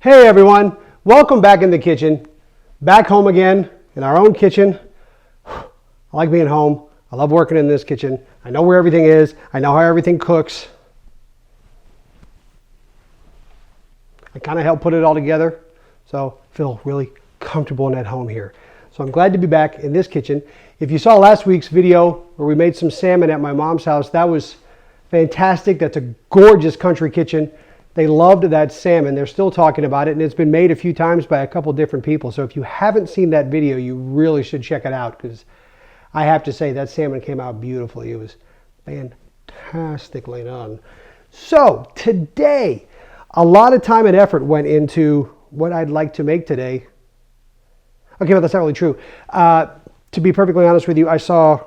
Hey everyone, welcome back in the kitchen. Back home again in our own kitchen. I like being home. I love working in this kitchen. I know where everything is. I know how everything cooks. I kind of help put it all together. So I feel really comfortable and at home here. So I'm glad to be back in this kitchen. If you saw last week's video where we made some salmon at my mom's house, that was fantastic. That's a gorgeous country kitchen. They loved that salmon. They're still talking about it, and it's been made a few times by a couple different people. So if you haven't seen that video, you really should check it out, because I have to say that salmon came out beautifully. It was fantastically done. So today, a lot of time and effort went into what I'd like to make today. Okay, well, that's not really true. To be perfectly honest with you, I saw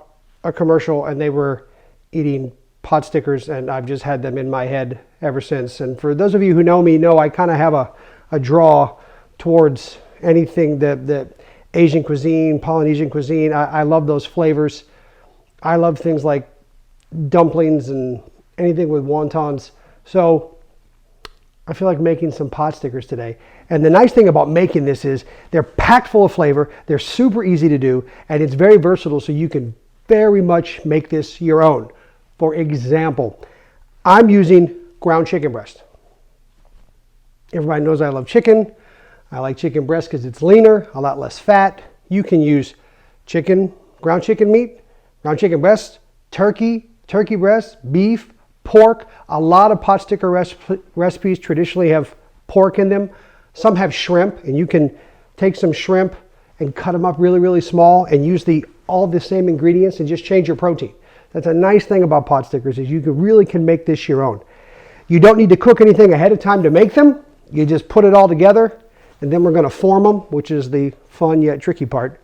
a commercial and they were eating pot stickers, and I've just had them in my head ever since. And for those of you who know me, know I kind of have a draw towards anything that Asian cuisine, Polynesian cuisine. I love those flavors. I love things like dumplings and anything with wontons. So I feel like making some pot stickers today. And the nice thing about making this is they're packed full of flavor. They're super easy to do, and it's very versatile, so you can very much make this your own. For example, I'm using ground chicken breast. Everybody knows I love chicken. I like chicken breast because it's leaner, a lot less fat. You can use chicken, ground chicken meat, ground chicken breast, turkey breast, beef, pork. A lot of pot sticker recipes traditionally have pork in them. Some have shrimp, and you can take some shrimp and cut them up really, really small and use all the same ingredients and just change your protein. That's a nice thing about pot stickers, is you really can make this your own. You don't need to cook anything ahead of time to make them. You just put it all together, and then we're going to form them, which is the fun yet tricky part.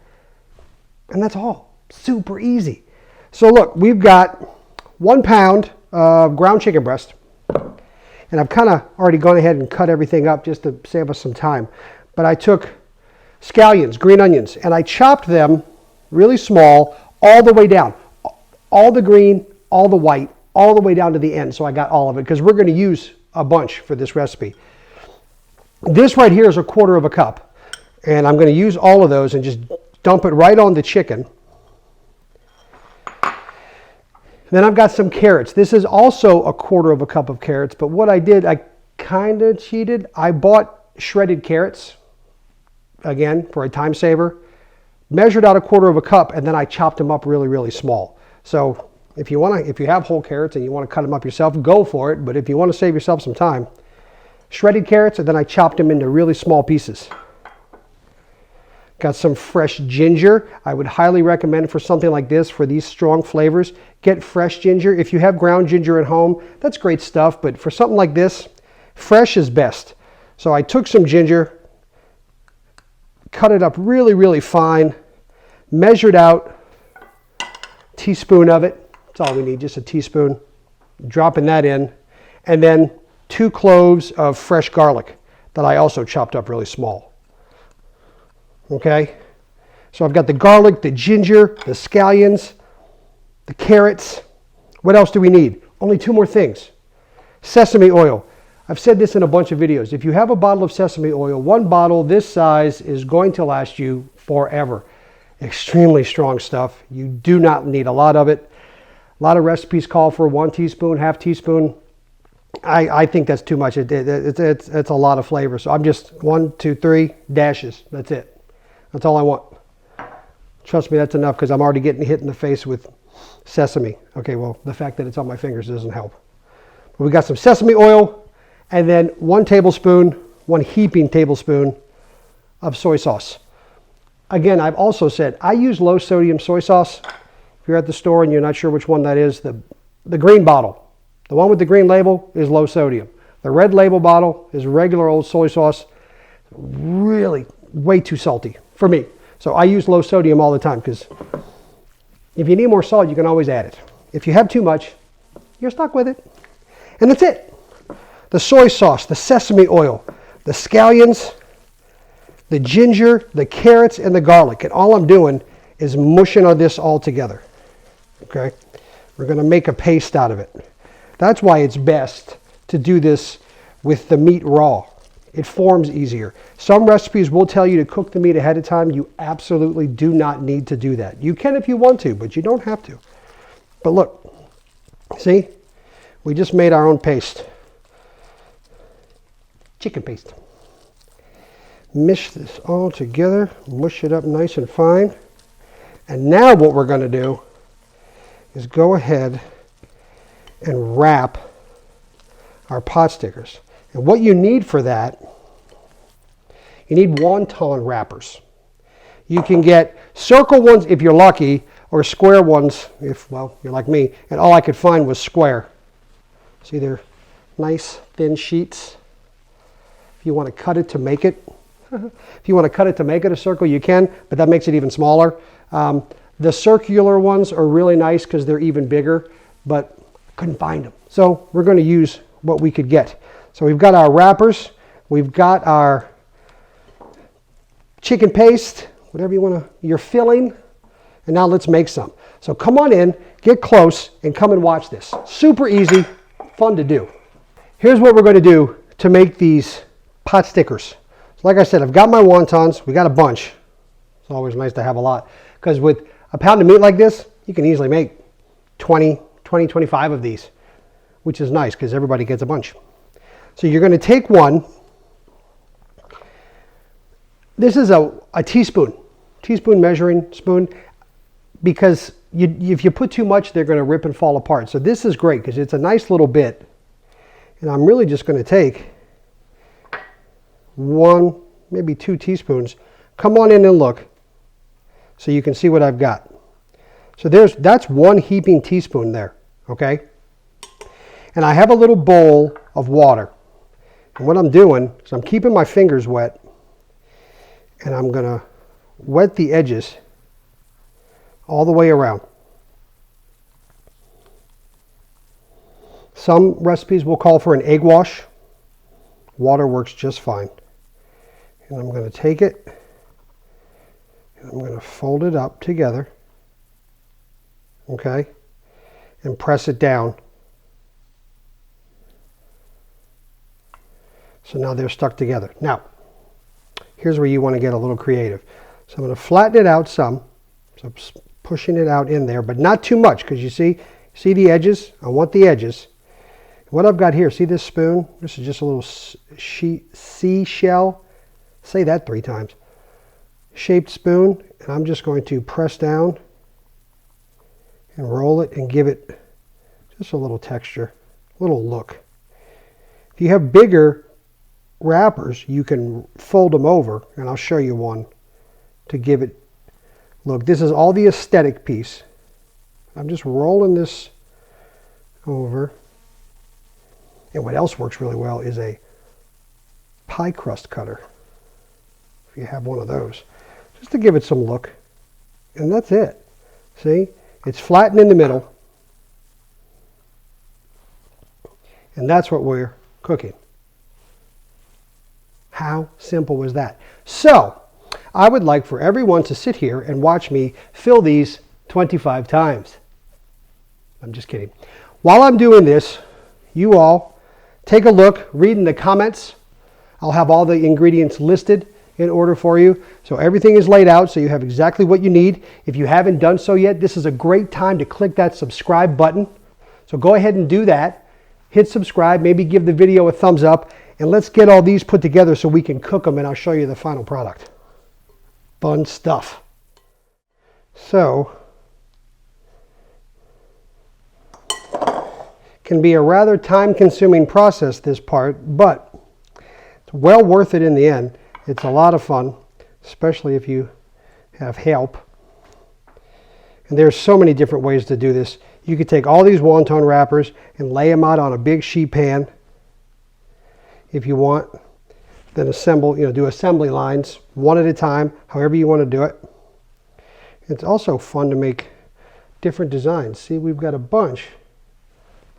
And that's all. Super easy. So look, we've got 1 pound of ground chicken breast. And I've kind of already gone ahead and cut everything up just to save us some time. But I took scallions, green onions, and I chopped them really small all the way down. All the green, all the white, all the way down to the end. So I got all of it, because we're going to use a bunch for this recipe. This right here is 1/4 cup. And I'm going to use all of those and just dump it right on the chicken. Then I've got some carrots. This is also 1/4 cup of carrots, but what I did, I kind of cheated. I bought shredded carrots, again, for a time saver, measured out 1/4 cup, and then I chopped them up really, really small. So if you have whole carrots and you want to cut them up yourself, go for it. But if you want to save yourself some time, shredded carrots, and then I chopped them into really small pieces. Got some fresh ginger. I would highly recommend for something like this, for these strong flavors, get fresh ginger. If you have ground ginger at home, that's great stuff. But for something like this, fresh is best. So I took some ginger, cut it up really, really fine, measured out teaspoon of it. That's all we need, just a teaspoon. Dropping that in. And then 2 cloves of fresh garlic that I also chopped up really small. Okay? So I've got the garlic, the ginger, the scallions, the carrots. What else do we need? Only 2 more things. Sesame oil. I've said this in a bunch of videos. If you have a bottle of sesame oil, 1 bottle this size is going to last you forever. Extremely strong stuff. You do not need a lot of it. A lot of recipes call for 1 teaspoon, ½ teaspoon. I think that's too much. It's a lot of flavor. So I'm just 1, 2, 3 dashes. That's it. That's all I want. Trust me, that's enough, because I'm already getting hit in the face with sesame. Okay, well, the fact that it's on my fingers doesn't help. But we got some sesame oil, and then 1 tablespoon, 1 heaping tablespoon of soy sauce. Again, I've also said I use low sodium soy sauce. If you're at the store and you're not sure which one that is, the green bottle, the one with the green label, is low sodium. The red label bottle is regular old soy sauce. Really way too salty for me. So I use low sodium all the time, because if you need more salt, you can always add it. If you have too much, you're stuck with it. And that's it. The soy sauce, the sesame oil, the scallions, the ginger, the carrots, and the garlic. And all I'm doing is mushing this all together. Okay? We're going to make a paste out of it. That's why it's best to do this with the meat raw. it forms easier. Some recipes will tell you to cook the meat ahead of time. You absolutely do not need to do that. You can if you want to, but you don't have to. But look, see, we just made our own paste. Chicken paste. Mish this all together, mush it up nice and fine. And now what we're going to do is go ahead and wrap our pot stickers. And what you need for that, you need wonton wrappers. You can get circle ones if you're lucky, or square ones if, well, you're like me. And all I could find was square. See, they're nice thin sheets. If you want to cut it to make it, if you want to cut it to make it a circle, you can, but that makes it even smaller. The circular ones are really nice because they're even bigger, but I couldn't find them. So we're going to use what we could get. So we've got our wrappers, we've got our chicken paste, whatever you want to, your filling, and now let's make some. So come on in, get close, and come and watch this. Super easy, fun to do. Here's what we're going to do to make these pot stickers. So like I said, I've got my wontons. We got a bunch. It's always nice to have a lot, because with a pound of meat like this, you can easily make 25 of these, which is nice because everybody gets a bunch. So you're going to take one. This is a teaspoon measuring spoon, because if you put too much, they're going to rip and fall apart. So this is great because it's a nice little bit. And I'm really just going to take 1, maybe 2 teaspoons. Come on in and look so you can see what I've got. So that's 1 heaping teaspoon there, okay? And I have a little bowl of water. And what I'm doing is I'm keeping my fingers wet, and I'm going to wet the edges all the way around. Some recipes will call for an egg wash. Water works just fine. And I'm going to take it, and I'm going to fold it up together, okay, and press it down. So now they're stuck together. Now, here's where you want to get a little creative. So I'm going to flatten it out some. So I'm pushing it out in there, but not too much, because you see the edges? I want the edges. What I've got here, see this spoon? This is just a little seashell. Say that 3 times. Shaped spoon, and I'm just going to press down and roll it and give it just a little texture, a little look. If you have bigger wrappers, you can fold them over, and I'll show you one to give it. Look, this is all the aesthetic piece. I'm just rolling this over. And what else works really well is a pie crust cutter, if you have one of those, just to give it some look. And that's it. See, it's flattened in the middle, and that's what we're cooking. How simple was that? So I would like for everyone to sit here and watch me fill these 25 times. I'm just kidding. While I'm doing this, you all take a look, read in the comments. I'll have all the ingredients listed in order for you. So everything is laid out so you have exactly what you need. If you haven't done so yet, this is a great time to click that subscribe button. So go ahead and do that. Hit subscribe, maybe give the video a thumbs up, and let's get all these put together so we can cook them, and I'll show you the final product. Fun stuff. So, can be a rather time-consuming process, this part, but it's well worth it in the end. It's a lot of fun, especially if you have help. And there's so many different ways to do this. You could take all these wonton wrappers and lay them out on a big sheet pan if you want. Then assemble, do assembly lines one at a time, however you want to do it. It's also fun to make different designs. See, we've got a bunch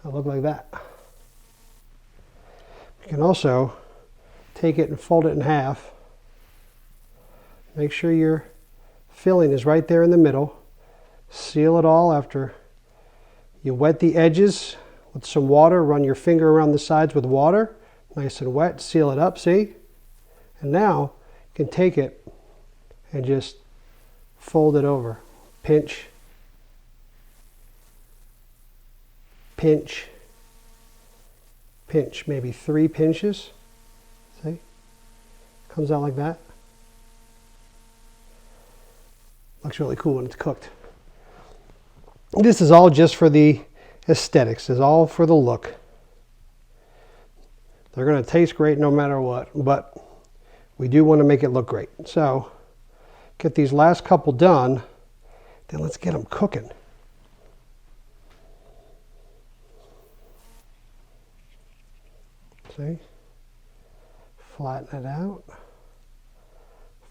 that look like that. You can also take it and fold it in half. Make sure your filling is right there in the middle. Seal it all after you wet the edges with some water. Run your finger around the sides with water. Nice and wet. Seal it up, see? And now you can take it and just fold it over. Pinch, pinch, pinch. Maybe 3 pinches. See? Comes out like that. Looks really cool when it's cooked. This is all just for the aesthetics. It's all for the look. They're going to taste great no matter what, but we do want to make it look great. So get these last couple done, then let's get them cooking. See? Flatten it out.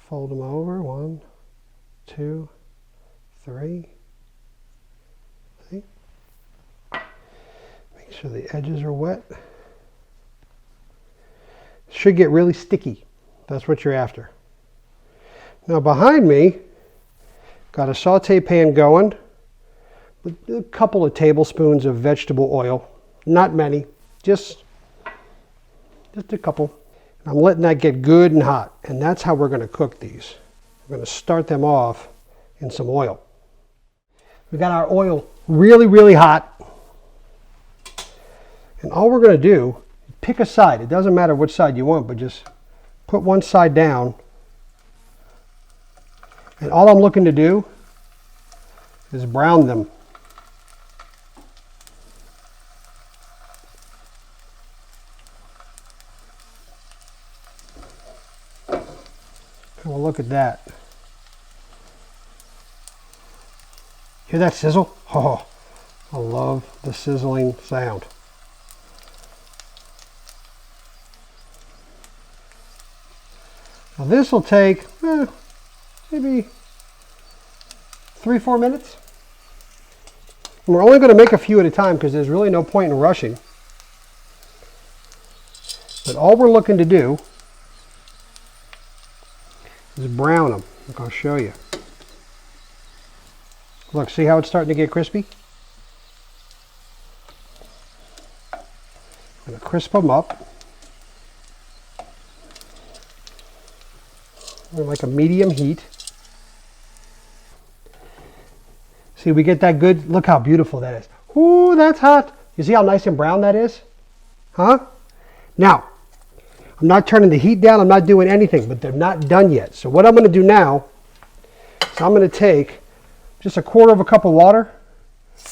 Fold them over. 1, 2, 3. See? Make sure the edges are wet. Should get really sticky. That's what you're after. Now behind me, got a saute pan going with a couple of tablespoons of vegetable oil. Not many, just a couple. I'm letting that get good and hot, and that's how we're going to cook these. We're going to start them off in some oil. We got our oil really, really hot, and all we're going to do, pick a side. It doesn't matter which side you want, but just put one side down, and all I'm looking to do is brown them. Well, look at that. Hear that sizzle? Oh, I love the sizzling sound. Now this will take maybe 3-4 minutes. And we're only going to make a few at a time because there's really no point in rushing. But all we're looking to do is brown them. Look, I'll show you. Look, see how it's starting to get crispy? I'm going to crisp them up. They're like a medium heat. See, we get that good. Look how beautiful that is. Ooh, that's hot. You see how nice and brown that is? Huh? Now, I'm not turning the heat down. I'm not doing anything, but they're not done yet. So what I'm going to do now is I'm going to take just 1/4 cup of water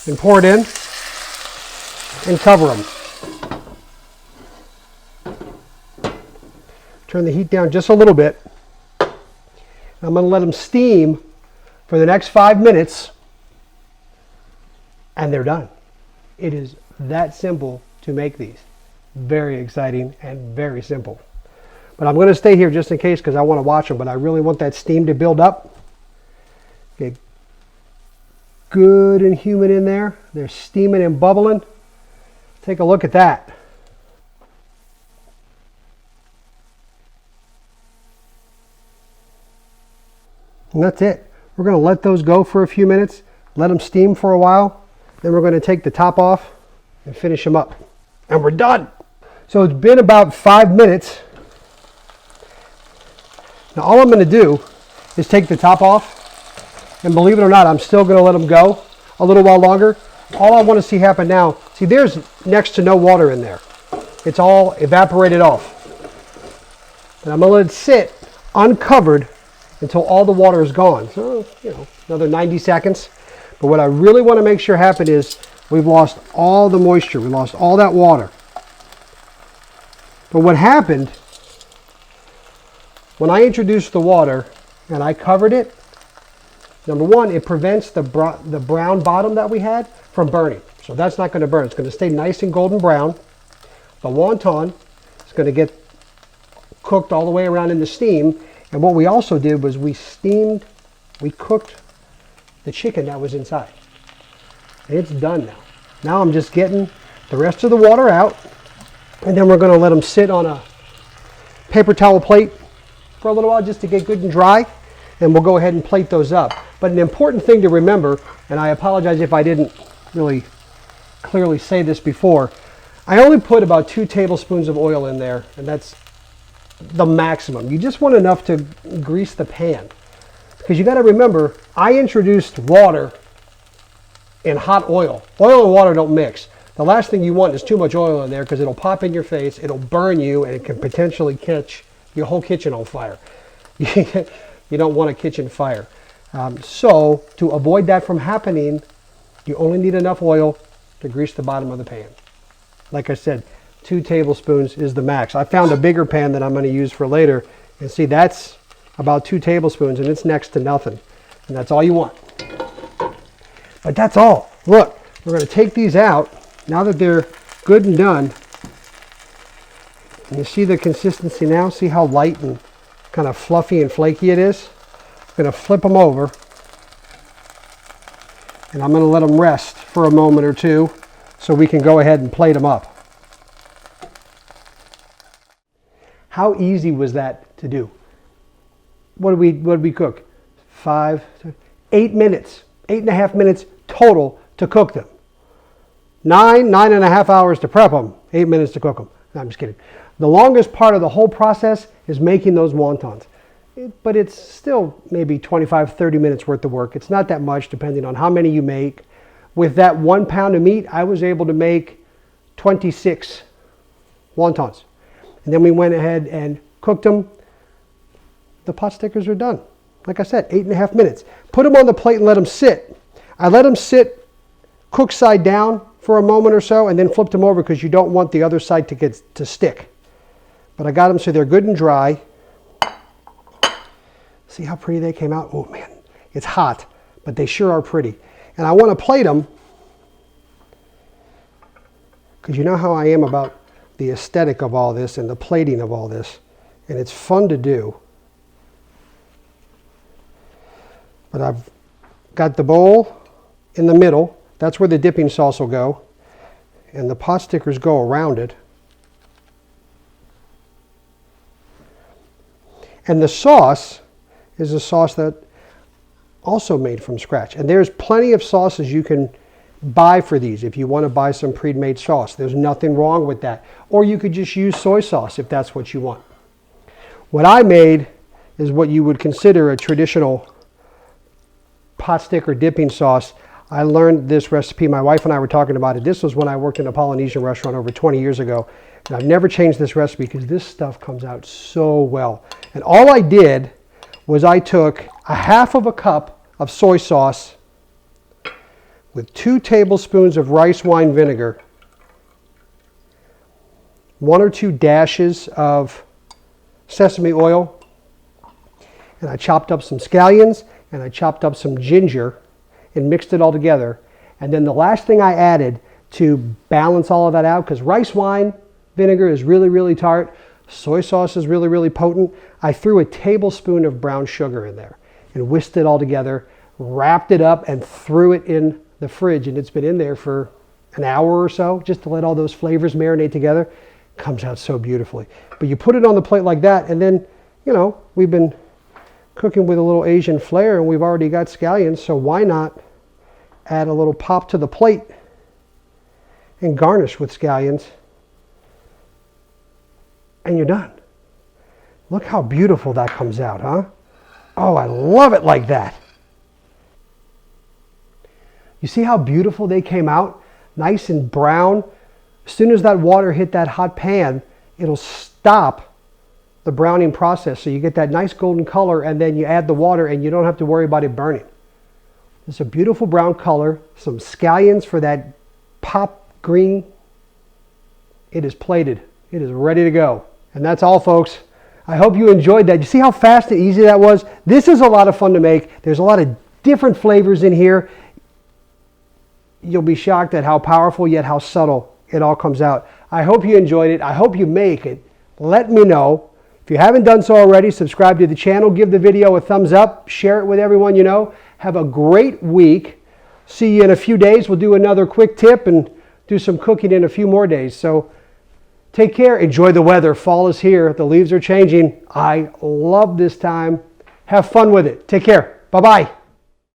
and pour it in and cover them. Turn the heat down just a little bit. I'm going to let them steam for the next 5 minutes, and they're done. It is that simple to make these. Very exciting and very simple. But I'm going to stay here just in case because I want to watch them, but I really want that steam to build up. Get good and humid in there. They're steaming and bubbling. Take a look at that. And that's it. We're going to let those go for a few minutes, let them steam for a while. Then we're going to take the top off and finish them up. And we're done. So it's been about 5 minutes. Now all I'm going to do is take the top off. And believe it or not, I'm still going to let them go a little while longer. All I want to see happen now, see there's next to no water in there. It's all evaporated off. And I'm going to let it sit uncovered until all the water is gone. So, another 90 seconds. But what I really want to make sure happen is we've lost all the moisture. We lost all that water. But what happened, when I introduced the water and I covered it, number one, it prevents the brown bottom that we had from burning. So that's not going to burn. It's going to stay nice and golden brown. The wonton is going to get cooked all the way around in the steam. And what we also did was we cooked the chicken that was inside. And it's done now. Now I'm just getting the rest of the water out, and then we're going to let them sit on a paper towel plate for a little while just to get good and dry, and we'll go ahead and plate those up. But an important thing to remember, and I apologize if I didn't really clearly say this before, I only put about 2 tablespoons of oil in there, and that's the maximum. You just want enough to grease the pan. Because you got to remember, I introduced water and hot oil. Oil and water don't mix. The last thing you want is too much oil in there because it'll pop in your face, it'll burn you, and it can potentially catch your whole kitchen on fire. You don't want a kitchen fire. So to avoid that from happening, you only need enough oil to grease the bottom of the pan. Like I said, 2 tablespoons is the max. I found a bigger pan that I'm going to use for later, and see, that's about 2 tablespoons, and it's next to nothing. And that's all you want. But that's all. Look, we're going to take these out now that they're good and done. And you see the consistency now? See how light and kind of fluffy and flaky it is? I'm going to flip them over, and I'm going to let them rest for a moment or two so we can go ahead and plate them up. How easy was that to do? What did we cook? 8 minutes, 8.5 minutes total to cook them. 9.5 hours to prep them, 8 minutes to cook them. No, I'm just kidding. The longest part of the whole process is making those wontons. But it's still maybe 25, 30 minutes worth of work. It's not that much depending on how many you make. With that 1 pound of meat, I was able to make 26 wontons. And then we went ahead and cooked them. The pot stickers are done. Like I said, 8.5 minutes. Put them on the plate and let them sit. I let them sit, cook side down for a moment or so, and then flipped them over because you don't want the other side to stick. But I got them so they're good and dry. See how pretty they came out? Oh man, it's hot, but they sure are pretty. And I want to plate them because you know how I am about the aesthetic of all this and the plating of all this. And it's fun to do. But I've got the bowl in the middle. That's where the dipping sauce will go. And the pot stickers go around it. And the sauce is a sauce that also made from scratch. And there's plenty of sauces you can buy for these if you want to buy some pre-made sauce. There's nothing wrong with that. Or you could just use soy sauce if that's what you want. What I made is what you would consider a traditional pot sticker dipping sauce. I learned this recipe. My wife and I were talking about it. This was when I worked in a Polynesian restaurant over 20 years ago. And I've never changed this recipe because this stuff comes out so well. And all I did was I took a half of a cup of soy sauce with 2 tablespoons of rice wine vinegar, 1 or 2 dashes of sesame oil, and I chopped up some scallions, and I chopped up some ginger and mixed it all together. And then the last thing I added to balance all of that out, because rice wine vinegar is really, really tart, soy sauce is really, really potent, I threw a tablespoon of brown sugar in there and whisked it all together, wrapped it up, and threw it in the fridge. And it's been in there for an hour or so just to let all those flavors marinate together. Comes out so beautifully. But you put it on the plate like that, and then, you know, we've been cooking with a little Asian flair, and we've already got scallions, so why not add a little pop to the plate and garnish with scallions, and you're done. Look how beautiful that comes out, huh? Oh, I love it like that. You see how beautiful they came out? Nice and brown. As soon as that water hit that hot pan, it'll stop the browning process. So you get that nice golden color, and then you add the water and you don't have to worry about it burning. It's a beautiful brown color, some scallions for that pop green. It is plated. It is ready to go. And that's all, folks. I hope you enjoyed that. You see how fast and easy that was? This is a lot of fun to make. There's a lot of different flavors in here. You'll be shocked at how powerful yet how subtle it all comes out. I hope you enjoyed it. I hope you make it. Let me know. If you haven't done so already, subscribe to the channel. Give the video a thumbs up. Share it with everyone you know. Have a great week. See you in a few days. We'll do another quick tip and do some cooking in a few more days. So take care. Enjoy the weather. Fall is here. The leaves are changing. I love this time. Have fun with it. Take care. Bye-bye.